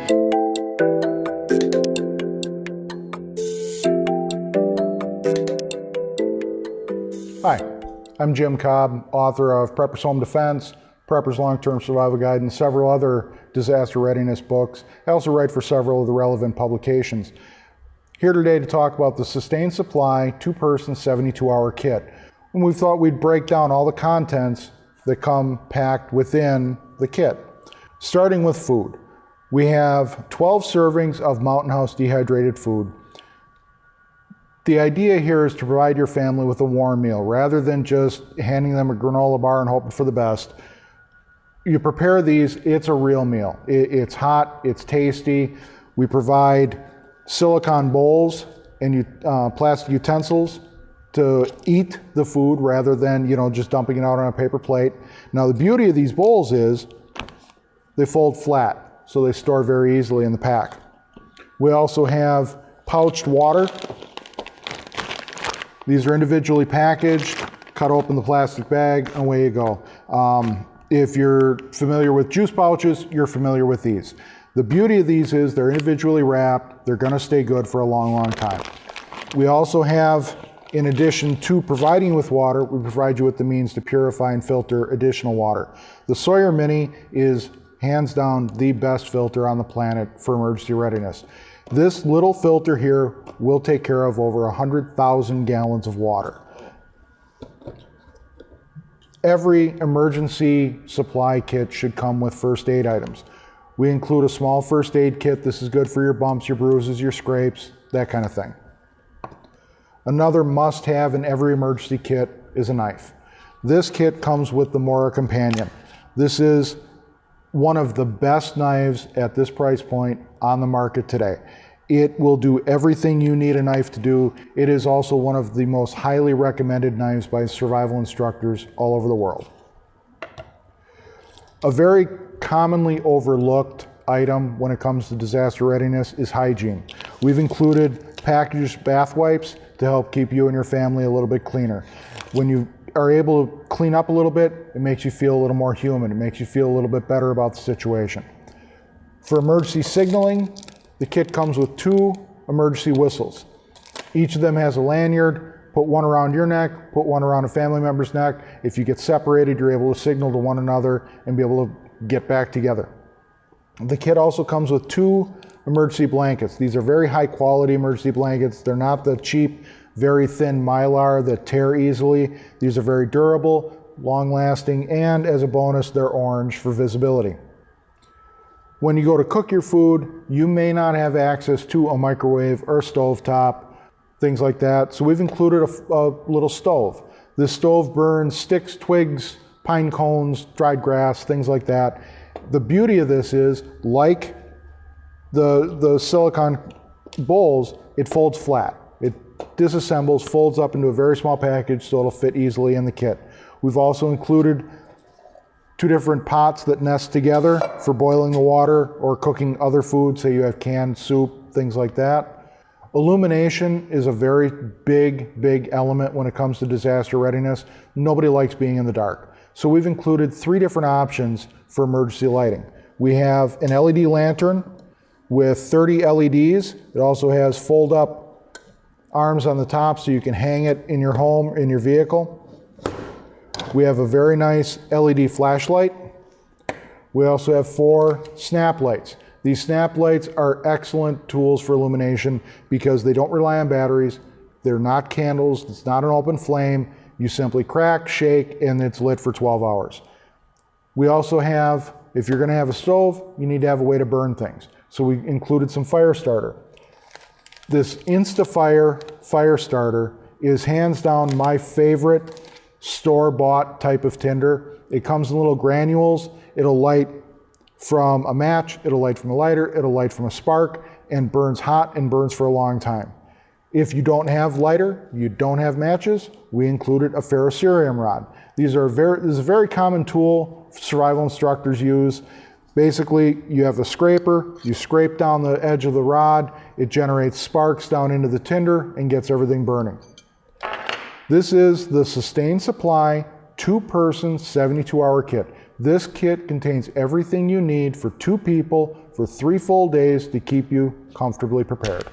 Hi, I'm Jim Cobb, author of Prepper's Home Defense, Prepper's Long-Term Survival Guide, and several other disaster readiness books. I also write for several of the relevant publications. Here today to talk about the Sustained Supply 2-person 72-hour kit. And we thought we'd break down all the contents that come packed within the kit. Starting with food. We have 12 servings of Mountain House dehydrated food. The idea here is to provide your family with a warm meal rather than just handing them a granola bar and hoping for the best. You prepare these, it's a real meal. It's hot, it's tasty. We provide silicone bowls and plastic utensils to eat the food rather than just dumping it out on a paper plate. Now the beauty of these bowls is they fold flat, so they store very easily in the pack. We also have pouched water. These are individually packaged, cut open the plastic bag, and away you go. If you're familiar with juice pouches, you're familiar with these. The beauty of these is they're individually wrapped, they're gonna stay good for a long, long time. We also have, in addition to providing you with water, we provide you with the means to purify and filter additional water. The Sawyer Mini is hands down the best filter on the planet for emergency readiness. This little filter here will take care of over 100,000 gallons of water. Every emergency supply kit should come with first aid items. We include a small first aid kit. This is good for your bumps, your bruises, your scrapes, that kind of thing. Another must-have in every emergency kit is a knife. This kit comes with the Mora Companion. This is one of the best knives at this price point on the market today. It will do everything you need a knife to do. It is also one of the most highly recommended knives by survival instructors all over the world. A very commonly overlooked item when it comes to disaster readiness is hygiene. We've included packaged bath wipes to help keep you and your family a little bit cleaner. When you are able to clean up a little bit, it makes you feel a little more human. It makes you feel a little bit better about the situation. For emergency signaling, the kit comes with 2 emergency whistles. Each of them has a lanyard. Put one around your neck, put one around a family member's neck. If you get separated, you're able to signal to one another and be able to get back together. The kit also comes with 2 emergency blankets. These are very high quality emergency blankets. They're not the cheap, very thin Mylar that tear easily. These are very durable, long lasting, and as a bonus, they're orange for visibility. When you go to cook your food, you may not have access to a microwave or a stovetop, things like that. So we've included a little stove. This stove burns sticks, twigs, pine cones, dried grass, things like that. The beauty of this is, like the silicone bowls, it folds flat. It disassembles, folds up into a very small package so it'll fit easily in the kit. We've also included 2 different pots that nest together for boiling the water or cooking other food, say you have canned soup, things like that. Illumination is a very big element when it comes to disaster readiness. Nobody likes being in the dark. So we've included 3 different options for emergency lighting. We have an LED lantern with 30 LEDs. It also has fold-up arms on the top so you can hang it in your home, in your vehicle. We have a very nice LED flashlight. We also have 4 snap lights. These snap lights are excellent tools for illumination because they don't rely on batteries. They're not candles. It's not an open flame. You simply crack, shake, and it's lit for 12 hours. We also have, if you're going to have a stove, you need to have a way to burn things. So we included some fire starter. This InstaFire fire starter is hands down my favorite store-bought type of tinder. It comes in little granules. It'll light from a match, it'll light from a lighter, it'll light from a spark, and burns hot and burns for a long time. If you don't have lighter, you don't have matches, we included a ferrocerium rod. This is a very common tool survival instructors use. Basically, you have a scraper, you scrape down the edge of the rod, it generates sparks down into the tinder and gets everything burning. This is the Sustained Supply 2-person 72-hour kit. This kit contains everything you need for 2 people for 3 full days to keep you comfortably prepared.